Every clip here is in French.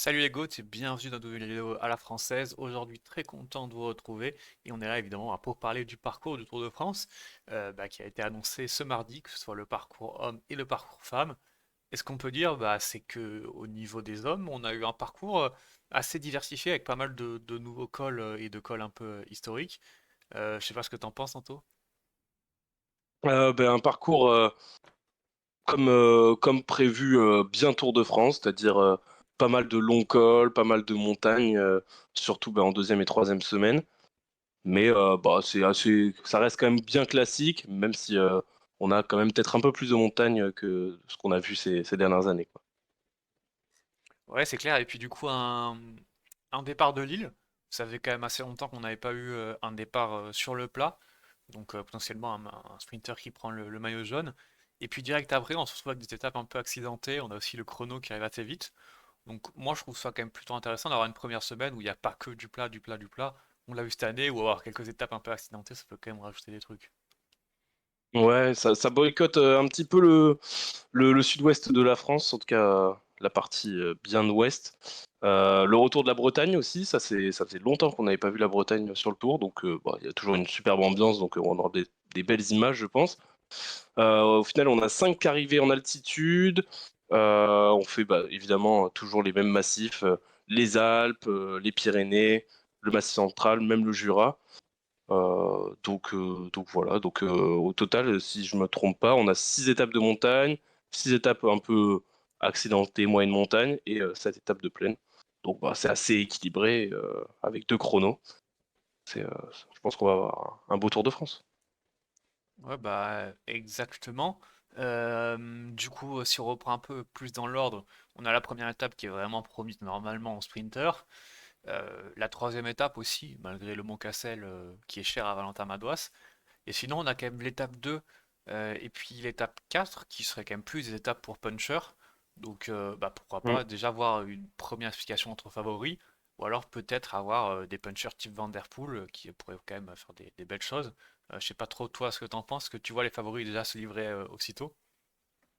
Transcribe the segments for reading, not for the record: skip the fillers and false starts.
Salut les goths et bienvenue dans une nouvelle vidéo à la française. Aujourd'hui, très content de vous retrouver et on est là évidemment pour parler du parcours du Tour de France qui a été annoncé ce mardi, que ce soit le parcours homme et le parcours femme. Et ce qu'on peut dire, c'est que au niveau des hommes, on a eu un parcours assez diversifié avec pas mal de nouveaux cols et de cols un peu historiques. Je sais pas ce que t'en penses, Anto. Un parcours comme prévu, bien Tour de France, c'est-à-dire pas mal de longs cols, pas mal de montagnes, surtout en deuxième et troisième semaine. Mais ça reste quand même bien classique, même si on a quand même peut-être un peu plus de montagnes que ce qu'on a vu ces dernières années, quoi. Ouais, c'est clair. Et puis du coup, un départ de Lille. Ça fait quand même assez longtemps qu'on n'avait pas eu un départ sur le plat. Donc potentiellement un sprinter qui prend le maillot jaune. Et puis direct après, on se retrouve avec des étapes un peu accidentées. On a aussi le chrono qui arrive assez vite. Donc moi, je trouve ça quand même plutôt intéressant d'avoir une première semaine où il n'y a pas que du plat, du plat, du plat. On l'a vu cette année, ou avoir quelques étapes un peu accidentées, ça peut quand même rajouter des trucs. Ouais, ça boycotte un petit peu le sud-ouest de la France, en tout cas la partie bien ouest. Le retour de la Bretagne aussi, ça faisait longtemps qu'on n'avait pas vu la Bretagne sur le tour, donc il y a toujours une superbe ambiance, donc on aura des belles images, je pense. Au final, on a 5 arrivées en altitude. On fait évidemment toujours les mêmes massifs, les Alpes, les Pyrénées, le Massif central, même le Jura. Donc voilà, au total, si je me trompe pas, on a 6 étapes de montagne, 6 étapes un peu accidentées, moyenne montagne, et 7 étapes de plaine. Donc c'est assez équilibré avec 2 chronos. Je pense qu'on va avoir un beau Tour de France. Ouais, exactement. Du coup, si on reprend un peu plus dans l'ordre, on a la première étape qui est vraiment promise normalement au sprinter. La troisième étape aussi, malgré le Mont Cassel qui est cher à Valentin Madouas. Et sinon, on a quand même l'étape 2 et puis l'étape 4 qui serait quand même plus des étapes pour puncher. Donc, pourquoi Mm. pas déjà voir une première explication entre favoris, ou alors peut-être avoir des punchers type Van Der Poel qui pourraient quand même faire des belles choses. Je sais pas trop toi ce que t'en penses, que tu vois les favoris déjà se livrer aussitôt.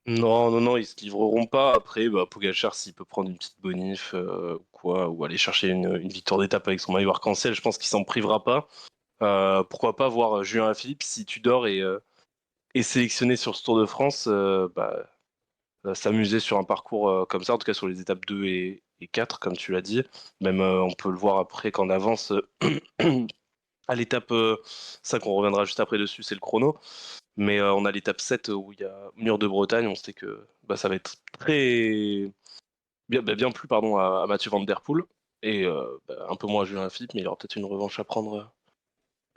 Non, non, non, ils se livreront pas. Après, Pogacar, s'il peut prendre une petite bonif ou quoi, ou aller chercher une victoire d'étape avec son maillot arc-en-ciel, je pense qu'il s'en privera pas. Pourquoi pas voir Julien Alaphilippe si Tudor est sélectionné sur ce Tour de France, s'amuser sur un parcours comme ça, en tout cas sur les étapes 2 et 4, comme tu l'as dit. Même on peut le voir après qu'en avance à l'étape 5, on reviendra juste après dessus, c'est le chrono. Mais on a l'étape 7 où il y a Mur de Bretagne, on sait que ça va être très bien plus pardon, à Mathieu Van Der Poel. Et un peu moins à Julien Philippe, mais il aura peut-être une revanche à prendre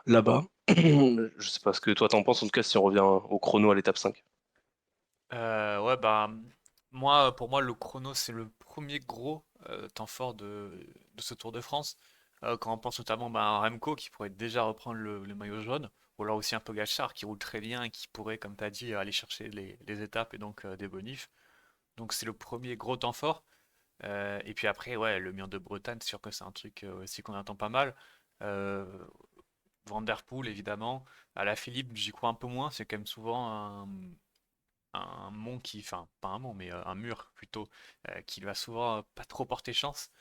là-bas. Je sais pas ce que toi t'en penses, en tout cas si on revient au chrono à l'étape 5. Ouais, moi, pour moi, le chrono, c'est le premier gros temps fort de ce Tour de France. Quand on pense notamment à un Remco qui pourrait déjà reprendre le maillot jaune, ou alors aussi un Pogacar qui roule très bien et qui pourrait, comme tu as dit, aller chercher les étapes et donc des bonifs. Donc c'est le premier gros temps fort. Et puis après, ouais, le Mur de Bretagne, c'est sûr que c'est un truc aussi qu'on attend pas mal. Euh, Van Der Poel, évidemment. À la Philippe, j'y crois un peu moins. C'est quand même souvent un mont qui, enfin pas un mont, mais un mur plutôt, qui lui a souvent pas trop porté chance.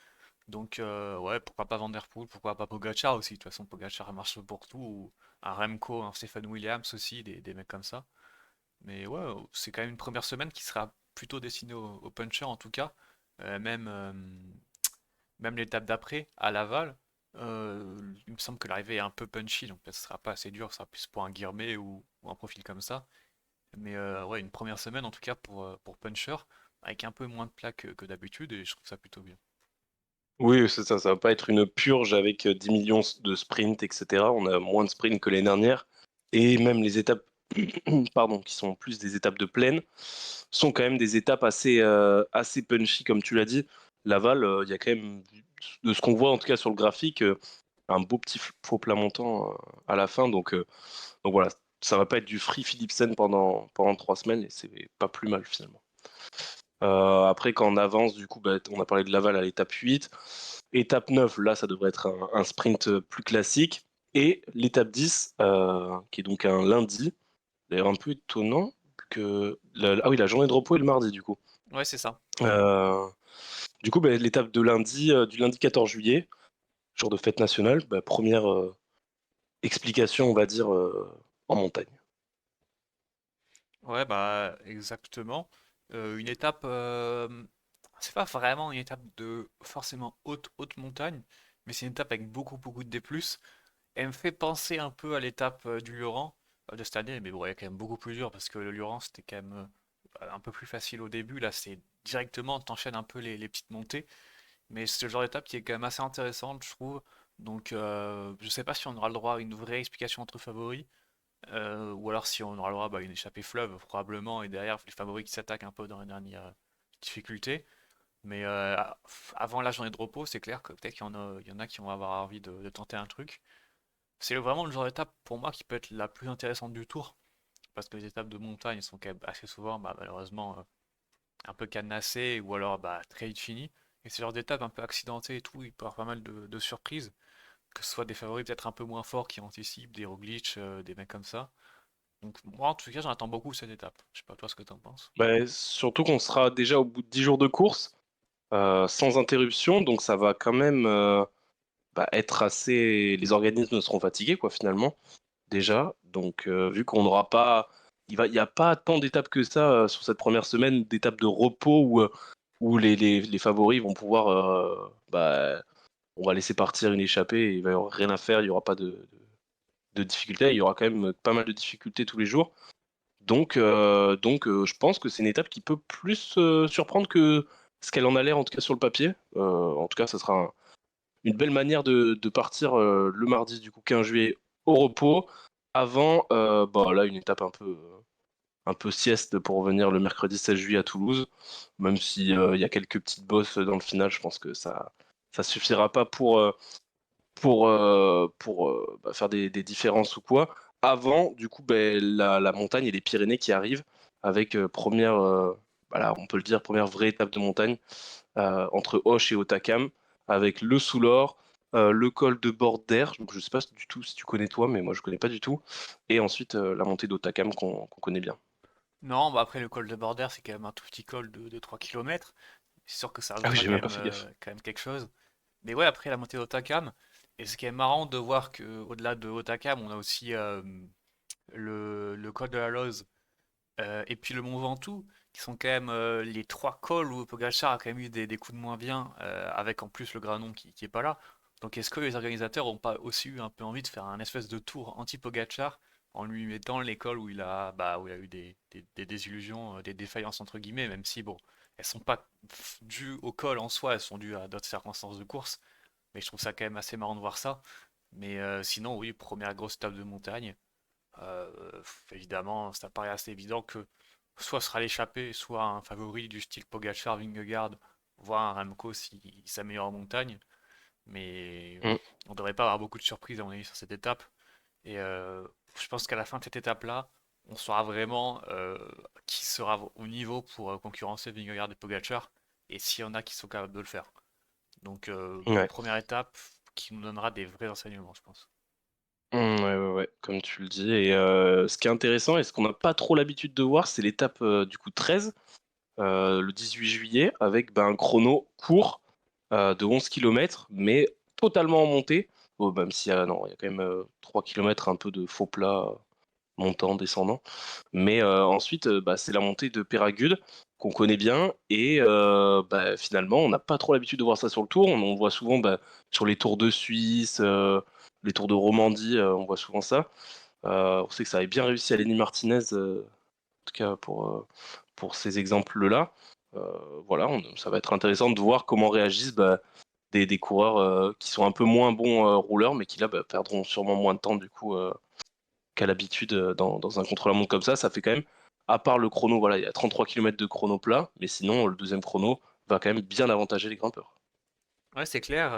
Donc ouais, pourquoi pas Van Der Poel, pourquoi pas Pogacar aussi. De toute façon, Pogacar marche pour tout. Ou un Remco, un Stephen Williams aussi, des mecs comme ça. Mais ouais, c'est quand même une première semaine qui sera plutôt destinée au puncher en tout cas. Même même l'étape d'après, à Laval, il me semble que l'arrivée est un peu punchy, donc peut-être ce sera pas assez dur, ce sera plus pour un Guilhermet ou un profil comme ça. Mais ouais, une première semaine en tout cas pour Puncher, avec un peu moins de plats que d'habitude, et je trouve ça plutôt bien. Oui, c'est ça, ça va pas être une purge avec 10 millions de sprints, etc. On a moins de sprints que l'année dernière. Et même les étapes, pardon, qui sont plus des étapes de plaine, sont quand même des étapes assez punchy, comme tu l'as dit. Laval, il y a quand même, de ce qu'on voit en tout cas sur le graphique, un beau petit faux plat montant à la fin. Donc voilà, ça va pas être du free Philipsen pendant 3 semaines et c'est pas plus mal finalement. Après, quand on avance, du coup, on a parlé de Laval à l'étape 8. Étape 9, là, ça devrait être un sprint plus classique. Et l'étape 10, qui est donc un lundi, d'ailleurs un peu étonnant que... Ah oui, la journée de repos est le mardi, du coup. Ouais, c'est ça. Euh, Du coup, l'étape de lundi, du lundi 14 juillet, jour de fête nationale, première explication, on va dire, en montagne. Ouais, bah exactement. Une étape, c'est pas vraiment une étape de forcément haute montagne, mais c'est une étape avec beaucoup de D+. Elle me fait penser un peu à l'étape du Lioran de cette année, mais bon, elle est quand même beaucoup plus dure parce que le Lioran c'était quand même un peu plus facile au début. Là, c'est directement, t'enchaînes un peu les petites montées, mais c'est le genre d'étape qui est quand même assez intéressante, je trouve. Donc, je sais pas si on aura le droit à une vraie explication entre favoris. Ou alors si on aura le droit à une échappée fleuve probablement et derrière les favoris qui s'attaquent un peu dans les dernières difficultés. Mais avant la journée de repos, c'est clair que peut-être il y en a qui vont avoir envie de tenter un truc. C'est vraiment le genre d'étape pour moi qui peut être la plus intéressante du tour parce que les étapes de montagne sont quand même assez souvent malheureusement un peu cadenassées ou alors très vite finies. Et c'est le genre d'étape un peu accidentée et tout, il peut y avoir pas mal de surprises, que ce soit des favoris peut-être un peu moins forts qui anticipent, des Roglic, des mecs comme ça. Donc moi en tout cas j'en attends beaucoup cette étape. Je sais pas toi ce que t'en penses. Surtout qu'on sera déjà au bout de 10 jours de course, sans interruption, donc ça va quand même être assez. Les organismes seront fatigués, quoi, finalement, déjà. Donc, vu qu'on n'aura pas. Il n'y a pas tant d'étapes que ça sur cette première semaine, d'étapes de repos où les favoris vont pouvoir. On va laisser partir une échappée et il va y avoir rien à faire, il n'y aura pas de difficultés. Il y aura quand même pas mal de difficultés tous les jours. Donc, je pense que c'est une étape qui peut plus surprendre que ce qu'elle en a l'air, en tout cas sur le papier. En tout cas, ça sera une belle manière de partir le mardi du coup 15 juillet au repos, avant là, une étape un peu sieste pour revenir le mercredi 16 juillet à Toulouse. Même si il y a quelques petites bosses dans le final, je pense que ça suffira pas pour faire des différences ou quoi. Avant, du coup, la montagne et les Pyrénées qui arrivent avec première, voilà, on peut le dire, première vraie étape de montagne entre Auch et Otakam, avec le Soulor, le col de Border, donc je sais pas du tout si tu connais toi, mais moi je connais pas du tout, et ensuite la montée d'Otakam qu'on connaît bien. Non, après le col de Border c'est quand même un tout petit col de 3 km. C'est sûr que ça Ah oui, rajoutera j'ai même pas fait gaffe. quand même quelque chose. Mais ouais, après la montée d'Otakam, et ce qui est marrant de voir que au-delà de Otakam, on a aussi le col de la Loze et puis le Mont Ventoux, qui sont quand même les trois cols où Pogacar a quand même eu des coups de moins bien, avec en plus le Granon qui est pas là. Donc est-ce que les organisateurs ont pas aussi eu un peu envie de faire un espèce de tour anti-Pogacar en lui mettant les cols où où il a eu des désillusions, des défaillances entre guillemets, même si bon, elles sont pas dues au col en soi, elles sont dues à d'autres circonstances de course. Mais je trouve ça quand même assez marrant de voir ça. Mais sinon, oui, première grosse étape de montagne. Évidemment, ça paraît assez évident que soit ce sera l'échappée, soit un favori du style Pogacar, Vingegaard, voire un Remco s'il s'améliore en montagne. Mais Mm. on devrait pas avoir beaucoup de surprises à mon avis sur cette étape. Et je pense qu'à la fin de cette étape-là, on saura vraiment qui sera au niveau pour concurrencer Vingegaard et Pogacar, et s'il y en a qui sont capables de le faire. Donc, Ouais. première étape qui nous donnera des vrais enseignements, je pense. Ouais, comme tu le dis. Et ce qui est intéressant et ce qu'on n'a pas trop l'habitude de voir, c'est l'étape du coup 13, le 18 juillet, avec un chrono court de 11 km, mais totalement en montée. Bon, même s'il y a, non, il y a quand même 3 km un peu de faux plat, montant, descendant. Mais ensuite, c'est la montée de Péragude qu'on connaît bien. Et finalement, on n'a pas trop l'habitude de voir ça sur le tour. On voit souvent sur les tours de Suisse, les tours de Romandie, on voit souvent ça. On sait que ça avait bien réussi à Lenny Martinez, en tout cas pour ces exemples-là. Voilà, ça va être intéressant de voir comment réagissent des coureurs qui sont un peu moins bons rouleurs, mais qui là perdront sûrement moins de temps du coup qu'à l'habitude dans un contre-la-montre comme ça. Ça fait quand même, à part le chrono, voilà, il y a 33 km de chrono plat, mais sinon le deuxième chrono va quand même bien avantager les grimpeurs. Ouais, c'est clair.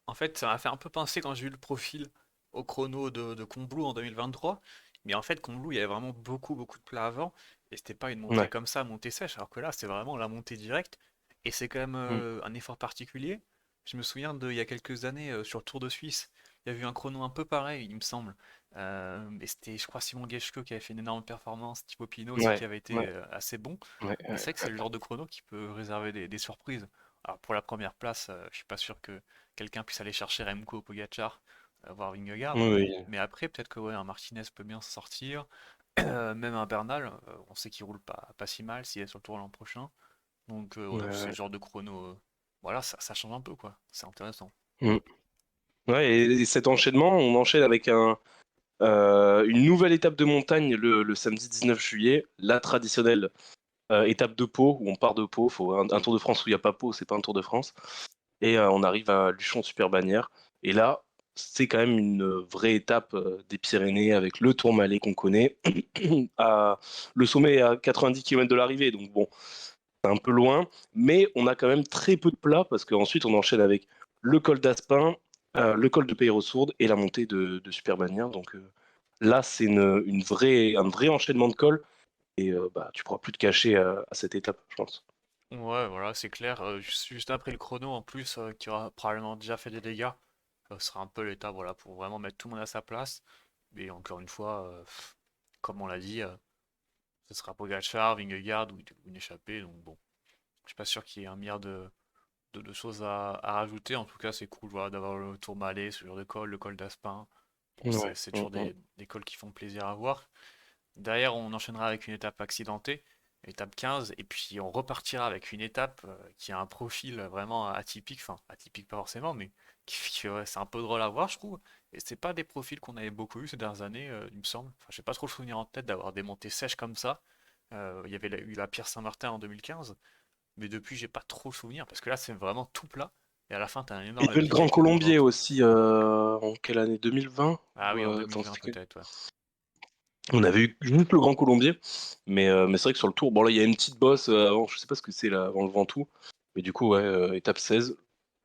En fait, ça m'a fait un peu penser quand j'ai eu le profil au chrono de Combloux en 2023. Mais en fait, Combloux, il y avait vraiment beaucoup de plats avant. Et c'était pas une montée Ouais. comme ça, montée sèche. Alors que là, c'est vraiment la montée directe. Et c'est quand même Mm. un effort particulier. Je me souviens il y a quelques années, sur le Tour de Suisse, il y a eu un chrono un peu pareil, il me semble. Et c'était, je crois, Simon Geschke qui avait fait une énorme performance. Thibaut Pinot aussi Ouais, qui avait été ouais, assez bon. ouais, Et ouais. c'est vrai que c'est le genre de chrono qui peut réserver des surprises. Alors pour la première place, je suis pas sûr que quelqu'un puisse aller chercher Remco ou Pogacar, voire Vingegaard. Oui, Mais après, peut-être que ouais, un Martinez peut bien s'en sortir. Même un Bernal, on sait qu'il roule pas si mal s'il est sur le tour l'an prochain. Donc ouais, c'est le ouais. genre de chrono. Voilà, ça change un peu quoi. C'est intéressant. Mm. Ouais, et cet enchaînement, on enchaîne avec une nouvelle étape de montagne le samedi 19 juillet, la traditionnelle étape de Pau, où on part de Pau. Faut un Tour de France où il n'y a pas Pau, c'est pas un Tour de France. Et on arrive à Luchon Super Bagnères. Et là, c'est quand même une vraie étape des Pyrénées avec le Tourmalet qu'on connaît. Le sommet est à 90 km de l'arrivée, donc bon, c'est un peu loin, mais on a quand même très peu de plats parce qu'ensuite on enchaîne avec le col d'Aspin, le col de Peyrossourde et la montée de Supermania. Donc là, c'est un vrai enchaînement de cols et bah, tu pourras plus te cacher à cette étape, je pense. Ouais, voilà, c'est clair. Juste après le chrono, en plus, qui aura probablement déjà fait des dégâts, ce sera un peu l'étape, voilà, pour vraiment mettre tout le monde à sa place. Mais encore une fois, comme on l'a dit, ce sera Pogacar, Vingegaard ou une échappée. Donc bon, je suis pas sûr qu'il y ait un milliard de choses à rajouter. En tout cas, c'est cool, voilà, d'avoir le Tourmalet, ce genre de col, le col d'Aspin. Bon, Ouais. c'est toujours des cols qui font plaisir à voir. Derrière, on enchaînera avec une étape accidentée, étape 15, et puis on repartira avec une étape qui a un profil vraiment atypique, enfin atypique pas forcément, mais ouais, c'est un peu drôle à voir, je trouve. Et c'est pas des profils qu'on avait beaucoup eu ces dernières années, il me semble. Enfin, j'ai pas trop le souvenir en tête d'avoir des montées sèches comme ça. Il y avait eu la Pierre Saint-Martin en 2015, mais depuis j'ai pas trop le souvenir, parce que là c'est vraiment tout plat, et à la fin t'as un Il y énorme avait le pic Grand avec le Mont Colombier Ventoux. aussi, en quelle année? 2020? Ah Ou, oui, en attends, 2020 c'était quel? peut-être, ouais. On avait eu juste le Grand Colombier, mais c'est vrai que sur le tour, bon là il y a une petite bosse avant, je sais pas ce que c'est là, avant le Ventoux, mais du coup ouais, étape 16,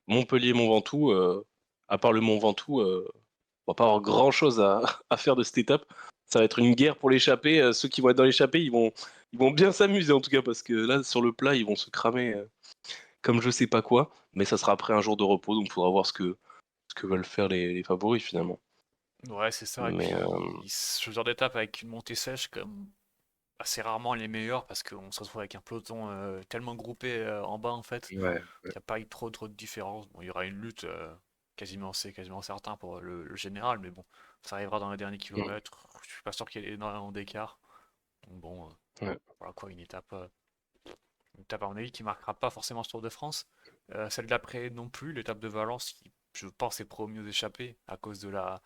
Montpellier-Mont Ventoux, à part le Mont Ventoux, on va pas avoir grand chose à, à faire de cette étape. Ça va être une guerre pour l'échappée. Ceux qui vont être dans l'échappée, ils vont bien s'amuser en tout cas, parce que là sur le plat, ils vont se cramer comme je sais pas quoi, mais ça sera après un jour de repos, donc il faudra voir ce que veulent faire les favoris finalement. Ouais, c'est ça. Et Mais puis, ce genre d'étape avec une montée sèche, comme assez rarement les meilleurs, parce qu'on se retrouve avec un peloton tellement groupé en bas, en fait, ouais. qu'il n'y a pas eu trop de différence. Bon, il y aura une lutte, quasiment, c'est quasiment certain pour le général, mais bon, ça arrivera dans les derniers Mm, kilomètres. Je suis pas sûr qu'il y ait énormément d'écart. Donc bon, ouais. voilà quoi, une étape à mon avis qui marquera pas forcément ce Tour de France. Celle d'après non plus, l'étape de Valence, qui je pense est promis aux échappés à cause de la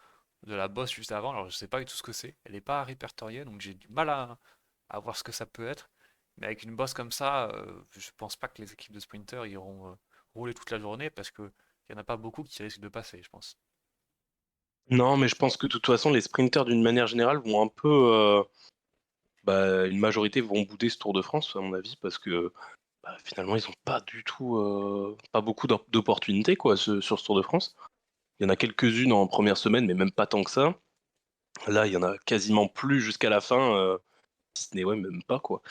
bosse juste avant. Alors je sais pas du tout ce que c'est. Elle n'est pas répertoriée, donc j'ai du mal à voir ce que ça peut être. Mais avec une bosse comme ça, je pense pas que les équipes de sprinters iront rouler toute la journée parce que il y en a pas beaucoup qui risquent de passer, je pense. Non, mais je pense que de toute façon, les sprinters d'une manière générale vont un peu, bah, une majorité vont bouder ce Tour de France à mon avis, parce que bah, finalement ils ont pas du tout, pas beaucoup d'opportunités quoi, sur ce Tour de France. Il y en a quelques-unes en première semaine, mais même pas tant que ça. Là, il y en a quasiment plus jusqu'à la fin, si ce n'est ouais, même pas quoi,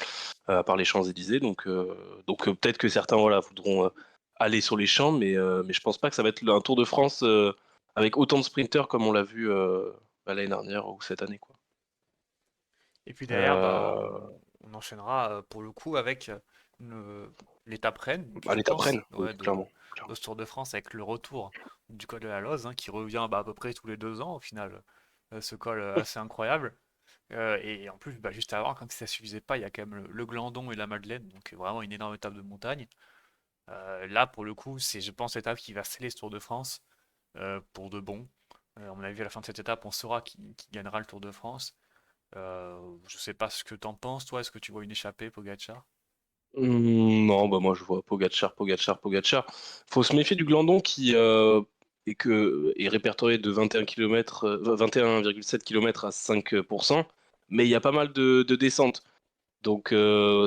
à part les Champs-Élysées. Donc peut-être que certains voilà, voudront aller sur les champs, mais je pense pas que ça va être un Tour de France avec autant de sprinters comme on l'a vu bah, l'année dernière ou cette année. Quoi. Et puis derrière, bah, Euh, on enchaînera pour le coup avec l'étape reine, je Allez, pense, t'apprennes, oui, ouais, clairement. de ce Tour de France avec le retour du col de la Loze, hein, qui revient bah, à peu près tous les 2 ans au final, ce col assez incroyable. Et en plus, bah, juste avant, quand ça suffisait pas, il y a quand même le Glandon et la Madeleine, donc vraiment une énorme étape de montagne. Là, pour le coup, c'est, je pense, l'étape qui va sceller ce Tour de France pour de bon. À mon avis, à la fin de cette étape, on saura qui gagnera le Tour de France. Je sais pas ce que t'en penses, toi. Est-ce que tu vois une échappée, Pogacar? Non, bah moi je vois Pogacar, Pogacar, Pogacar. Faut se méfier du Glandon qui est répertorié de 21 km, 21,7 km à 5%, mais il y a pas mal de descentes. Donc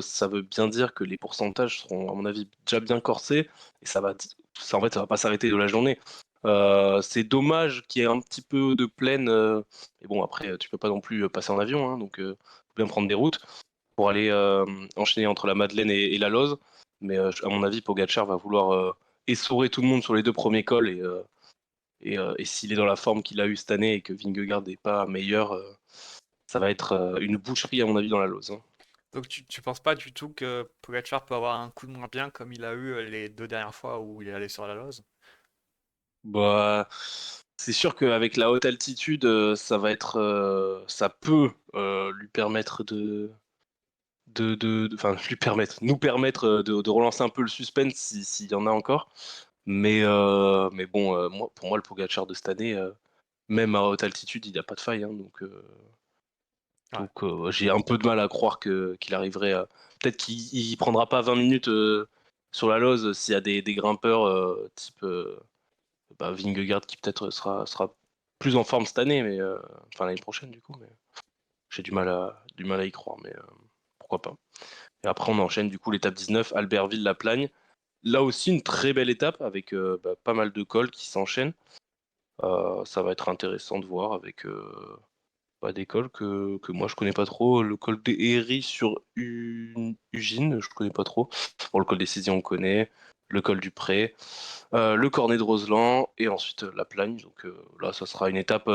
ça veut bien dire que les pourcentages seront, à mon avis, déjà bien corsés, et ça, en fait, ça va pas s'arrêter de la journée. C'est dommage qu'il y ait un petit peu de plaine, mais bon, après, tu peux pas non plus passer en avion, hein, donc faut bien prendre des routes pour aller enchaîner entre la Madeleine et la Loze. Mais à mon avis, Pogacar va vouloir essorer tout le monde sur les deux premiers cols, et s'il est dans la forme qu'il a eu cette année et que Vingegaard n'est pas meilleur, ça va être une boucherie, à mon avis, dans la Loze. Hein. Donc tu penses pas du tout que Pogacar peut avoir un coup de moins bien comme il a eu les deux dernières fois où il est allé sur la Loze? Bah, c'est sûr qu'avec la haute altitude, ça va être, ça peut, lui permettre enfin lui permettre, nous permettre, de relancer un peu le suspense s'il y en a encore. Mais bon, moi pour moi le Pogacar de cette année, même à haute altitude, il y a pas de faille, hein, Ouais. j'ai un peu de mal à croire qu'il arriverait à peut-être qu'il prendra pas 20 minutes, sur la Loze s'il y a des grimpeurs, type, bah, Vingegaard qui peut-être sera plus en forme cette année, enfin l'année prochaine du coup, mais j'ai du mal à y croire, pourquoi pas. Et après on enchaîne du coup l'étape 19, Albertville-La-Plagne. Là aussi une très belle étape avec, bah, pas mal de cols qui s'enchaînent. Ça va être intéressant de voir avec, bah, des cols que moi je connais pas trop. Le col des Héry sur Ugine, je connais pas trop. Bon, le col des Cizions on connaît, le col du Pré, le cornet de Roseland et ensuite, la Plagne. Donc là, ça sera une étape,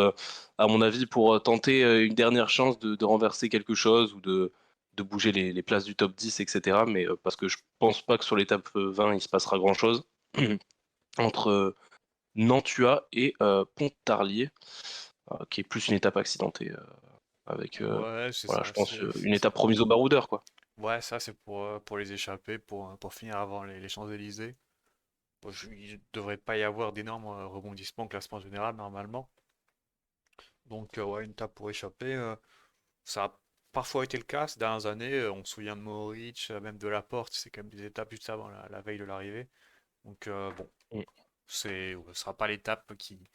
à mon avis, pour, tenter, une dernière chance de renverser quelque chose ou de bouger les places du top 10 et cetera. Parce que je pense pas que sur l'étape, 20, il se passera grand chose entre, Nantua et Pontarlier, qui est plus une étape accidentée, avec, Ouais, c'est voilà, je ça. pense, une étape promise aux baroudeurs, quoi. Ouais, ça c'est pour les échapper, pour finir avant les Champs-Élysées. Bon, il ne devrait pas y avoir d'énormes rebondissements au classement général normalement. Donc ouais, une étape pour échapper. Ça a parfois été le cas ces dernières années. On se souvient de Mohoric, même de Laporte, c'est quand même des étapes juste avant la veille de l'arrivée. Donc bon, Mmh. ce sera pas l'étape qui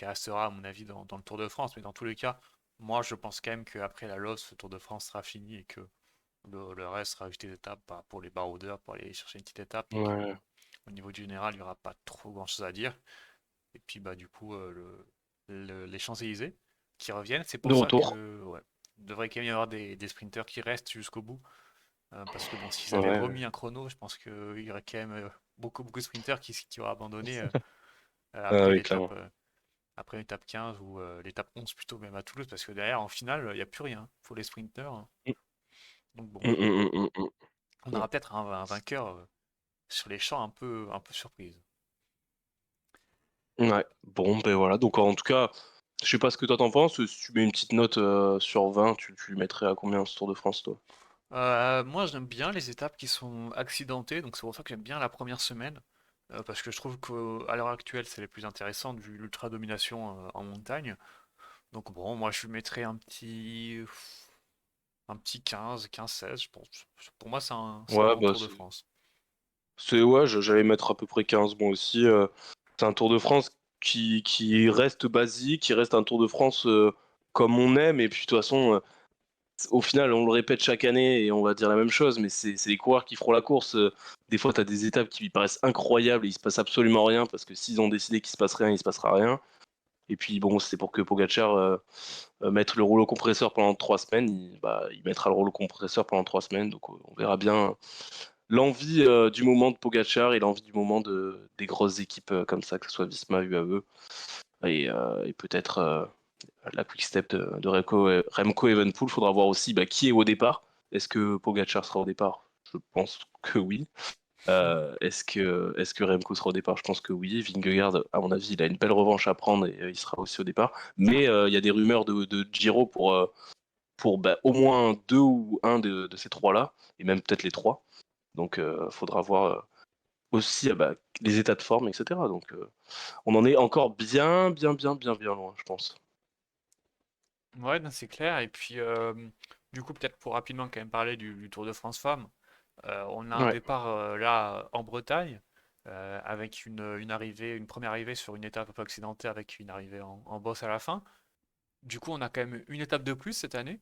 restera à mon avis dans le Tour de France. Mais dans tous les cas, moi je pense quand même qu'après la LOS, le Tour de France sera fini et que le reste sera juste des étapes bah, pour les baroudeurs, pour aller chercher une petite étape et que Ouais. au niveau du général, il n'y aura pas trop grand-chose à dire. Et puis bah du coup, les Champs-Élysées qui reviennent, c'est De pour ça retour. que ouais, il devrait quand même y avoir des sprinteurs qui restent jusqu'au bout. Parce que bon, s'ils Ouais, avaient ouais. remis un chrono, je pense qu'il y aurait quand même beaucoup de sprinteurs qui auraient abandonné Ah après oui, clairement. l'étape 15 ou l'étape 11 plutôt même à Toulouse parce que derrière en finale il n'y a plus rien pour les sprinteurs, hein. Mmh. Donc bon, Mmh, mmh, mmh, mmh, on mmh. aura peut-être un vainqueur sur les champs un peu surprise. Ouais. Bon, ben voilà, donc en tout cas, je sais pas ce que toi t'en penses, si tu mets une petite note, sur 20, tu lui mettrais à combien ce Tour de France, toi? Moi j'aime bien les étapes qui sont accidentées, donc c'est pour ça que j'aime bien la première semaine, parce que je trouve qu'à l'heure actuelle c'est les plus intéressantes vu l'ultra domination en montagne. Donc bon, moi je lui mettrais un petit 15-16, je pense. Pour moi c'est un Ouais, bon bah, Tour de France. ouais, j'allais mettre à peu près 15 moi aussi, c'est un Tour de France qui reste basique, qui reste un Tour de France, comme on aime et puis de toute façon, au final, on le répète chaque année et on va dire la même chose, mais c'est les coureurs qui feront la course. Des fois, tu as des étapes qui lui paraissent incroyables et il se passe absolument rien parce que s'ils ont décidé qu'il se passe rien, il se passera rien. Et puis bon, c'est pour que Pogacar mette le rouleau compresseur pendant 3 semaines. Il mettra le rouleau compresseur pendant 3 semaines. Donc on verra bien l'envie du moment de Pogacar et l'envie du moment des grosses équipes comme ça, que ce soit Visma, UAE et peut-être la quick step de Remco Evenepoel. Faudra voir aussi bah, qui est au départ. Est-ce que Pogacar sera au départ? Je pense que oui. Est-ce que Remco sera au départ? Je pense que oui. Vingegaard, à mon avis, il a une belle revanche à prendre et il sera aussi au départ. Mais il y a des rumeurs de Giro pour bah, au moins deux ou un de ces trois-là, et même peut-être les trois. Donc faudra voir aussi bah, les états de forme, etc. Donc on en est encore bien, bien, bien, bien, bien loin, je pense. Ouais, non, c'est clair. Et puis du coup peut-être pour rapidement quand même parler du Tour de France Femmes, on a un Ouais. départ là en Bretagne. Avec une première arrivée sur une étape un peu accidentée avec une arrivée en bosse à la fin. Du coup, on a quand même une étape de plus cette année.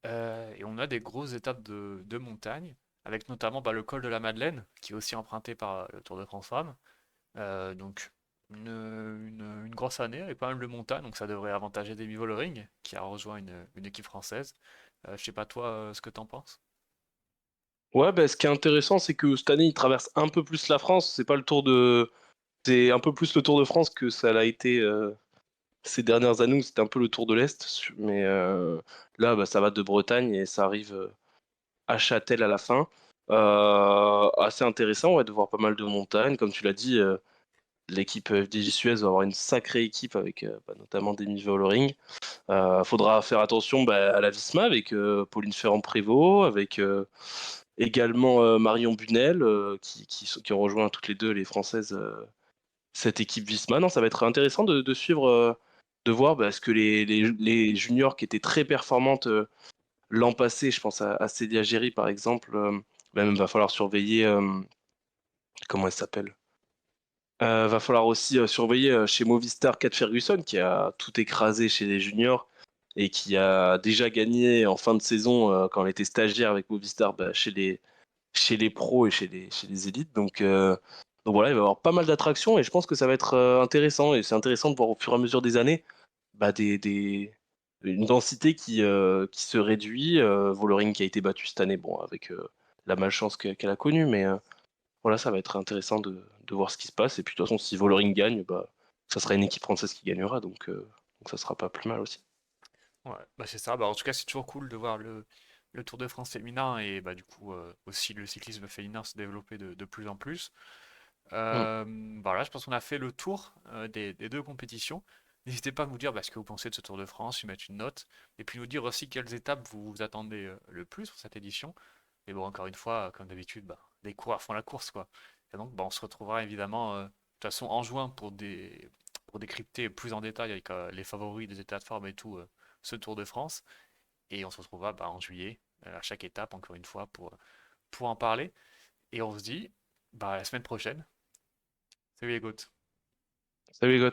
Et on a des grosses étapes de montagne, avec notamment bah, le col de la Madeleine, qui est aussi emprunté par le Tour de France Femmes. Donc une grosse année avec pas mal de montagne, donc ça devrait avantager Demi Vollering, qui a rejoint une équipe française. Je sais pas toi ce que t'en penses. Ouais, bah, ce qui est intéressant, c'est que cette année, il traverse un peu plus la France. C'est un peu plus le Tour de France que ça l'a été ces dernières années où c'était un peu le Tour de l'Est. Mais là, bah, ça va de Bretagne et ça arrive à Châtel à la fin. Assez intéressant, ouais, de voir pas mal de montagnes. Comme tu l'as dit, l'équipe FDJ Suez va avoir une sacrée équipe avec notamment Demi Vollering. Faudra faire attention à la Visma avec Pauline Ferrand-Prévot, avec également Marion Bunel, qui ont rejoint toutes les deux les Françaises cette équipe Visma. Non, ça va être intéressant de suivre, de voir ce que les juniors qui étaient très performantes l'an passé, je pense à Célia Géry par exemple, même va falloir surveiller, comment elle s'appelle? Va falloir aussi surveiller chez Movistar Kat Ferguson qui a tout écrasé chez les juniors et qui a déjà gagné en fin de saison quand elle était stagiaire avec Movistar chez les pros et chez les élites. Donc voilà, il va y avoir pas mal d'attractions et je pense que ça va être intéressant. Et c'est intéressant de voir au fur et à mesure des années une densité qui se réduit. Vollering qui a été battu cette année, bon, avec la malchance qu'elle a connue, mais voilà, ça va être intéressant de voir ce qui se passe. Et puis de toute façon, si Vollering gagne, ça sera une équipe française qui gagnera, donc ça sera pas plus mal aussi. Ouais, bah c'est ça. Bah, en tout cas, c'est toujours cool de voir le Tour de France féminin et bah, du coup aussi le cyclisme féminin se développer de plus en plus. Mm. Voilà, je pense qu'on a fait le tour des deux compétitions. N'hésitez pas à nous dire ce que vous pensez de ce Tour de France, lui mettre une note, et puis nous dire aussi quelles étapes vous vous attendez le plus sur cette édition. Et bon, encore une fois, comme d'habitude, les coureurs font la course, quoi. Et donc, on se retrouvera évidemment, de toute façon, en juin pour décrypter plus en détail avec les favoris des états de forme et tout, ce Tour de France. Et on se retrouvera en juillet, à chaque étape, encore une fois, pour en parler. Et on se dit, à la semaine prochaine. Salut les gouttes. Salut les gars.